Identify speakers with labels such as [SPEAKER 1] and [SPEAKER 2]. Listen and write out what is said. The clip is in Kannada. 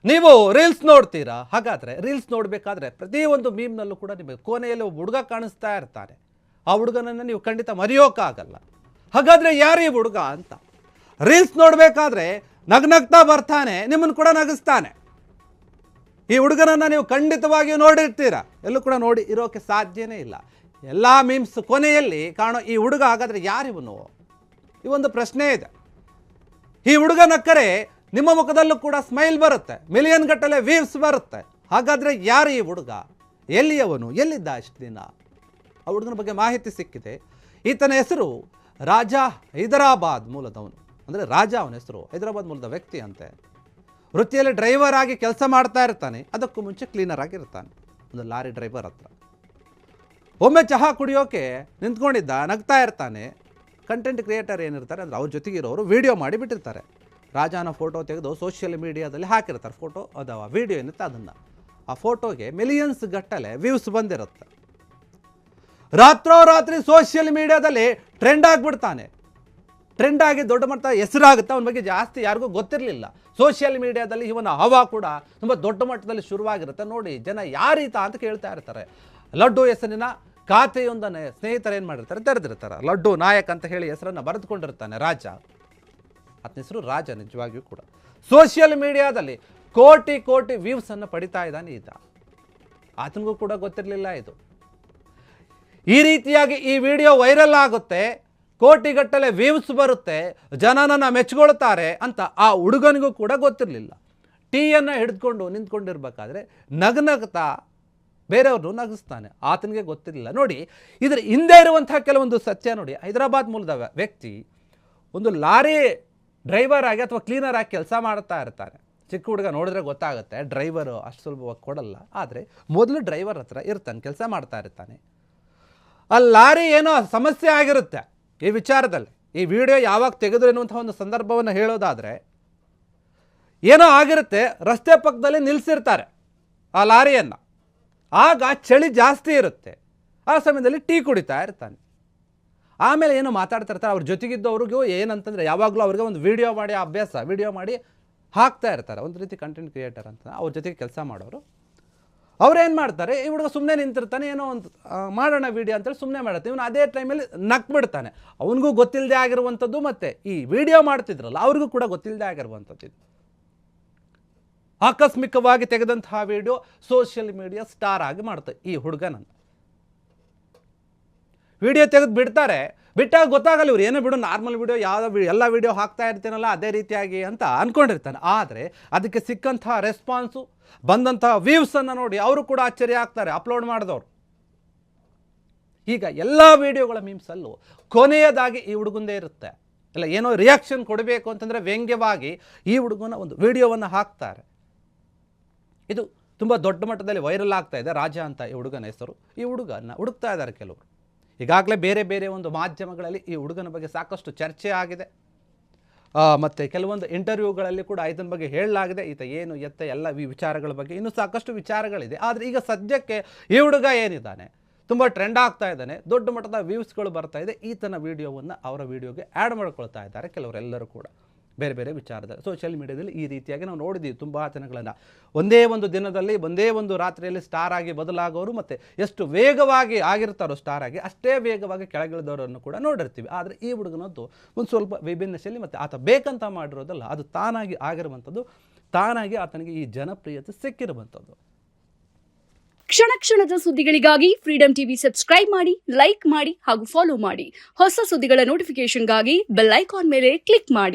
[SPEAKER 1] ನೀವು ರೀಲ್ಸ್ ನೋಡ್ತೀರಾ? ಹಾಗಾದರೆ ರೀಲ್ಸ್ ನೋಡಬೇಕಾದ್ರೆ ಪ್ರತಿಯೊಂದು ಮೀಮ್ನಲ್ಲೂ ಕೂಡ ನಿಮಗೆ ಕೊನೆಯಲ್ಲಿ ಒಬ್ಬ ಹುಡುಗ ಕಾಣಿಸ್ತಾ ಇರ್ತಾನೆ. ಆ ಹುಡುಗನನ್ನು ನೀವು ಖಂಡಿತ ಮರೆಯೋಕ್ಕಾಗಲ್ಲ. ಹಾಗಾದರೆ ಯಾರು ಈ ಹುಡುಗ ಅಂತ ರೀಲ್ಸ್ ನೋಡಬೇಕಾದ್ರೆ ನಗ್ನಗ್ತಾ ಬರ್ತಾನೆ, ನಿಮ್ಮನ್ನು ಕೂಡ ನಗಿಸ್ತಾನೆ. ಈ ಹುಡುಗನನ್ನು ನೀವು ಖಂಡಿತವಾಗಿಯೂ ನೋಡಿರ್ತೀರ, ಎಲ್ಲೂ ಕೂಡ ನೋಡಿ ಇರೋಕ್ಕೆ ಸಾಧ್ಯನೇ ಇಲ್ಲ. ಎಲ್ಲ ಮೀಮ್ಸ್ ಕೊನೆಯಲ್ಲಿ ಕಾಣೋ ಈ ಹುಡುಗ ಹಾಗಾದರೆ ಯಾರಿವನು? ಈ ಒಂದು ಪ್ರಶ್ನೆ ಇದೆ. ಈ ಹುಡುಗ ನಕ್ಕರೆ ನಿಮ್ಮ ಮುಖದಲ್ಲೂ ಕೂಡ ಸ್ಮೈಲ್ ಬರುತ್ತೆ, ಮಿಲಿಯನ್ ಗಟ್ಟಲೆ ವ್ಯೂಸ್ ಬರುತ್ತೆ. ಹಾಗಾದರೆ ಯಾರು ಈ ಹುಡುಗ? ಎಲ್ಲಿಯವನು? ಎಲ್ಲಿದ್ದ ಇಷ್ಟು ದಿನ? ಆ ಹುಡುಗನ ಬಗ್ಗೆ ಮಾಹಿತಿ ಸಿಕ್ಕಿದೆ. ಈತನ ಹೆಸರು ರಾಜ, ಹೈದರಾಬಾದ್ ಮೂಲದವನು. ಅಂದರೆ ರಾಜ ಅವನ ಹೆಸರು, ಹೈದರಾಬಾದ್ ಮೂಲದ ವ್ಯಕ್ತಿ ಅಂತೆ. ವೃತ್ತಿಯಲ್ಲಿ ಡ್ರೈವರ್ ಆಗಿ ಕೆಲಸ ಮಾಡ್ತಾ ಇರ್ತಾನೆ. ಅದಕ್ಕೂ ಮುಂಚೆ ಕ್ಲೀನರ್ ಆಗಿರ್ತಾನೆ ಒಂದು ಲಾರಿ ಡ್ರೈವರ್ ಹತ್ರ. ಒಮ್ಮೆ ಚಹಾ ಕುಡಿಯೋಕೆ ನಿಂತ್ಕೊಂಡಿದ್ದ, ನಗ್ತಾ ಇರ್ತಾನೆ. ಕಂಟೆಂಟ್ ಕ್ರಿಯೇಟರ್ ಏನಿರ್ತಾರೆ ಅಂದರೆ ಅವ್ರ ಜೊತೆಗಿರೋರು ವಿಡಿಯೋ ಮಾಡಿ ಬಿಟ್ಟಿರ್ತಾರೆ. ರಾಜನ ಫೋಟೋ ತೆಗೆದು ಸೋಷಿಯಲ್ ಮೀಡಿಯಾದಲ್ಲಿ ಹಾಕಿರ್ತಾರೆ. ಫೋಟೋ ಅಥವಾ ವಿಡಿಯೋ ಏನಿರುತ್ತೆ ಅದನ್ನು. ಆ ಫೋಟೋಗೆ ಮಿಲಿಯನ್ಸ್ ಗಟ್ಟಲೆ ವ್ಯೂಸ್ ಬಂದಿರುತ್ತೆ. ರಾತ್ರೋರಾತ್ರಿ ಸೋಷಿಯಲ್ ಮೀಡಿಯಾದಲ್ಲಿ ಟ್ರೆಂಡ್ ಆಗಿಬಿಡ್ತಾನೆ. ಟ್ರೆಂಡ್ ಆಗಿ ದೊಡ್ಡ ಮಟ್ಟ ಹೆಸರಾಗುತ್ತೆ. ಅವನ ಬಗ್ಗೆ ಜಾಸ್ತಿ ಯಾರಿಗೂ ಗೊತ್ತಿರಲಿಲ್ಲ. ಸೋಷಿಯಲ್ ಮೀಡಿಯಾದಲ್ಲಿ ಇವನ ಹವಾ ಕೂಡ ತುಂಬ ದೊಡ್ಡ ಮಟ್ಟದಲ್ಲಿ ಶುರುವಾಗಿರುತ್ತೆ. ನೋಡಿ ಜನ ಯಾರೀತ ಅಂತ ಕೇಳ್ತಾ ಇರ್ತಾರೆ. ಲಡ್ಡು ಹೆಸರಿನ ಖಾತೆಯೊಂದನ್ನು ಸ್ನೇಹಿತರು ಏನು ಮಾಡಿರ್ತಾರೆ, ತೆರೆದಿರ್ತಾರೆ. ಲಡ್ಡು ನಾಯಕ್ ಅಂತ ಹೇಳಿ ಹೆಸರನ್ನು ಬರೆದುಕೊಂಡಿರ್ತಾನೆ ರಾಜ. ಆತನ ಹೆಸರು ರಾಜ ನಿಜವಾಗಿಯೂ ಕೂಡ. ಸೋಷಿಯಲ್ ಮೀಡಿಯಾದಲ್ಲಿ ಕೋಟಿ ಕೋಟಿ ವ್ಯೂಸನ್ನು ಪಡಿತಾ ಇದ್ದಾನೆ ಈತ. ಆತನಿಗೂ ಕೂಡ ಗೊತ್ತಿರಲಿಲ್ಲ ಇದು. ಈ ರೀತಿಯಾಗಿ ಈ ವಿಡಿಯೋ ವೈರಲ್ ಆಗುತ್ತೆ, ಕೋಟಿಗಟ್ಟಲೆ ವ್ಯೂಸ್ ಬರುತ್ತೆ, ಜನನನ್ನು ಮೆಚ್ಕೊಳ್ತಾರೆ ಅಂತ ಆ ಹುಡುಗನಿಗೂ ಕೂಡ ಗೊತ್ತಿರಲಿಲ್ಲ. ಟೀಯನ್ನು ಹಿಡಿದುಕೊಂಡು ನಿಂತ್ಕೊಂಡಿರ್ಬೇಕಾದ್ರೆ ನಗ್ನಗ್ತಾ ಬೇರೆಯವ್ರನ್ನು ನಗಿಸ್ತಾನೆ. ಆತನಿಗೆ ಗೊತ್ತಿರಲಿಲ್ಲ. ನೋಡಿ ಇದರ ಹಿಂದೆ ಇರುವಂತಹ ಕೆಲವೊಂದು ಸತ್ಯ ನೋಡಿ. ಹೈದರಾಬಾದ್ ಮೂಲದ ವ್ಯಕ್ತಿ ಒಂದು ಲಾರಿ ಡ್ರೈವರ್ ಆಗಿ ಅಥವಾ ಕ್ಲೀನರ್ ಆಗಿ ಕೆಲಸ ಮಾಡ್ತಾ ಇರ್ತಾರೆ. ಚಿಕ್ಕ ಹುಡುಗ ನೋಡಿದ್ರೆ ಗೊತ್ತಾಗುತ್ತೆ ಡ್ರೈವರು ಅಷ್ಟು ಸುಲಭವಾಗಿ ಕೊಡಲ್ಲ. ಆದರೆ ಮೊದಲು ಡ್ರೈವರ್ ಹತ್ರ ಇರ್ತಾನೆ, ಕೆಲಸ ಮಾಡ್ತಾ ಇರ್ತಾನೆ. ಆ ಲಾರಿ ಏನೋ ಸಮಸ್ಯೆ ಆಗಿರುತ್ತೆ ಈ ವಿಚಾರದಲ್ಲಿ. ಈ ವಿಡಿಯೋ ಯಾವಾಗ ತೆಗೆದ್ರು ಎನ್ನುವಂಥ ಒಂದು ಸಂದರ್ಭವನ್ನು ಹೇಳೋದಾದರೆ, ಏನೋ ಆಗಿರುತ್ತೆ, ರಸ್ತೆ ಪಕ್ಕದಲ್ಲಿ ನಿಲ್ಲಿಸಿರ್ತಾರೆ ಆ ಲಾರಿಯನ್ನು. ಆಗ ಚಳಿ ಜಾಸ್ತಿ ಇರುತ್ತೆ. ಆ ಸಮಯದಲ್ಲಿ ಟೀ ಕುಡಿತಾ ಇರ್ತಾನೆ. ಆಮೇಲೆ ಏನೋ ಮಾತಾಡ್ತಾ ಇರ್ತಾರೆ. ಅವ್ರ ಜೊತೆಗಿದ್ದವ್ರಿಗೂ ಏನಂತಂದರೆ ಯಾವಾಗಲೂ ಅವ್ರಿಗೆ ಒಂದು ವಿಡಿಯೋ ಮಾಡಿ ಅಭ್ಯಾಸ, ವಿಡಿಯೋ ಮಾಡಿ ಹಾಕ್ತಾ ಇರ್ತಾರೆ. ಒಂದು ರೀತಿ ಕಂಟೆಂಟ್ ಕ್ರಿಯೇಟರ್ ಅಂತ ಅವ್ರ ಜೊತೆಗೆ ಕೆಲಸ ಮಾಡೋರು. ಅವ್ರೇನು ಮಾಡ್ತಾರೆ, ಈ ಹುಡುಗ ಸುಮ್ಮನೆ ನಿಂತಿರ್ತಾನೆ, ಏನೋ ಒಂದು ಮಾಡೋಣ ವಿಡಿಯೋ ಅಂತೇಳಿ ಸುಮ್ಮನೆ ಮಾಡುತ್ತೆ. ಇವನು ಅದೇ ಟೈಮಲ್ಲಿ ನಕ್ಬಿಡ್ತಾನೆ. ಅವನಿಗೂ ಗೊತ್ತಿಲ್ಲದೆ ಆಗಿರುವಂಥದ್ದು, ಮತ್ತು ಈ ವಿಡಿಯೋ ಮಾಡ್ತಿದ್ರಲ್ಲ ಅವ್ರಿಗೂ ಕೂಡ ಗೊತ್ತಿಲ್ಲದೆ ಆಗಿರುವಂಥದ್ದು. ಇದು ಆಕಸ್ಮಿಕವಾಗಿ ತೆಗೆದಂತಹ ವಿಡಿಯೋ ಸೋಷಿಯಲ್ ಮೀಡಿಯಾ ಸ್ಟಾರ್ ಆಗಿ ಮಾಡ್ತಾರೆ ಈ ಹುಡುಗನನ್ನು. ವಿಡಿಯೋ ತೆಗೆದು ಬಿಡ್ತಾರೆ. ಬಿಟ್ಟಾಗ ಗೊತ್ತಾಗಲ್ಲ ಇವ್ರು ಏನೋ ಬಿಡು ನಾರ್ಮಲ್ ವಿಡಿಯೋ, ಯಾವುದೋ ಎಲ್ಲ ವಿಡಿಯೋ ಹಾಕ್ತಾ ಇರ್ತೀನಲ್ಲ ಅದೇ ರೀತಿಯಾಗಿ ಅಂತ ಅಂದ್ಕೊಂಡಿರ್ತಾನೆ. ಆದರೆ ಅದಕ್ಕೆ ಸಿಕ್ಕಂತಹ ರೆಸ್ಪಾನ್ಸು, ಬಂದಂತಹ ವ್ಯೂಸನ್ನು ನೋಡಿ ಅವರು ಕೂಡ ಆಶ್ಚರ್ಯ ಆಗ್ತಾರೆ ಅಪ್ಲೋಡ್ ಮಾಡಿದವರು. ಈಗ ಎಲ್ಲ ವಿಡಿಯೋಗಳ ಮೀಮ್ಸಲ್ಲೂ ಕೊನೆಯದಾಗಿ ಈ ಹುಡುಗಂದೇ ಇರುತ್ತೆ. ಇಲ್ಲ ಏನೋ ರಿಯಾಕ್ಷನ್ ಕೊಡಬೇಕು ಅಂತಂದರೆ ವ್ಯಂಗ್ಯವಾಗಿ ಈ ಹುಡುಗನ ಒಂದು ವಿಡಿಯೋವನ್ನು ಹಾಕ್ತಾರೆ. ಇದು ತುಂಬ ದೊಡ್ಡ ಮಟ್ಟದಲ್ಲಿ ವೈರಲ್ ಆಗ್ತಾ ಇದೆ. ರಾಜ ಅಂತ ಈ ಹುಡುಗನ ಹೆಸರು. ಈ ಹುಡುಗನ ಹುಡುಕ್ತಾ ಇದ್ದಾರೆ ಕೆಲವರು. ಈಗಾಗಲೇ ಬೇರೆ ಬೇರೆ ಒಂದು ಮಾಧ್ಯಮಗಳಲ್ಲಿ ಈ ಹುಡುಗನ ಬಗ್ಗೆ ಸಾಕಷ್ಟು ಚರ್ಚೆ ಆಗಿದೆ. ಮತ್ತು ಕೆಲವೊಂದು ಇಂಟರ್ವ್ಯೂಗಳಲ್ಲಿ ಕೂಡ ಇದನ್ನ ಬಗ್ಗೆ ಹೇಳಲಾಗಿದೆ. ಈತ ಏನು ಎತ್ತ ಎಲ್ಲ ಈ ವಿಚಾರಗಳ ಬಗ್ಗೆ ಇನ್ನೂ ಸಾಕಷ್ಟು ವಿಚಾರಗಳಿದೆ. ಆದರೆ ಈಗ ಸದ್ಯಕ್ಕೆ ಈ ಹುಡುಗ ಏನಿದ್ದಾನೆ ತುಂಬ ಟ್ರೆಂಡ್ ಆಗ್ತಾ ಇದ್ದಾನೆ, ದೊಡ್ಡ ಮಟ್ಟದ ವ್ಯೂಸ್ಗಳು ಬರ್ತಾ ಇದೆ. ಈತನ ವಿಡಿಯೋವನ್ನು ಅವರ ವಿಡಿಯೋಗೆ ಆ್ಯಡ್ ಮಾಡ್ಕೊಳ್ತಾ ಇದ್ದಾರೆ ಕೆಲವರೆಲ್ಲರೂ ಕೂಡ. ಬೇರೆ ಬೇರೆ ವಿಚಾರದಲ್ಲಿ ಸೋಷಿಯಲ್ ಮೀಡಿಯಾದಲ್ಲಿ ಈ ರೀತಿಯಾಗಿ ನಾವು ನೋಡಿದ್ದೀವಿ ತುಂಬ ಜನಗಳನ್ನು. ಒಂದೇ ಒಂದು ದಿನದಲ್ಲಿ, ಒಂದೇ ಒಂದು ರಾತ್ರಿಯಲ್ಲಿ ಸ್ಟಾರ್ ಆಗಿ ಬದಲಾಗೋರು, ಮತ್ತು ಎಷ್ಟು ವೇಗವಾಗಿ ಆಗಿರ್ತಾರೋ ಸ್ಟಾರ್ ಆಗಿ ಅಷ್ಟೇ ವೇಗವಾಗಿ ಕೆಳಗಿಳಿದವರನ್ನು ಕೂಡ ನೋಡಿರ್ತೀವಿ. ಆದರೆ ಈ ಹುಡುಗನದ್ದು ಒಂದು ಸ್ವಲ್ಪ ವಿಭಿನ್ನ ಶೈಲಿ, ಮತ್ತು ಆತ ಬೇಕಂತ ಮಾಡಿರೋದಲ್ಲ, ಅದು ತಾನಾಗಿ ಆಗಿರುವಂಥದ್ದು, ತಾನಾಗಿ ಆತನಿಗೆ ಈ ಜನಪ್ರಿಯತೆ ಸಿಕ್ಕಿರುವಂಥದ್ದು.
[SPEAKER 2] ಕ್ಷಣ ಕ್ಷಣದ ಸುದ್ದಿಗಳಿಗಾಗಿ ಫ್ರೀಡಂ ಟಿವಿ ಸಬ್ಸ್ಕ್ರೈಬ್ ಮಾಡಿ, ಲೈಕ್ ಮಾಡಿ ಹಾಗೂ ಫಾಲೋ ಮಾಡಿ. ಹೊಸ ಸುದ್ದಿಗಳ ನೋಟಿಫಿಕೇಶನ್ಗಾಗಿ ಬೆಲ್ ಐಕಾನ್ ಮೇಲೆ ಕ್ಲಿಕ್ ಮಾಡಿ.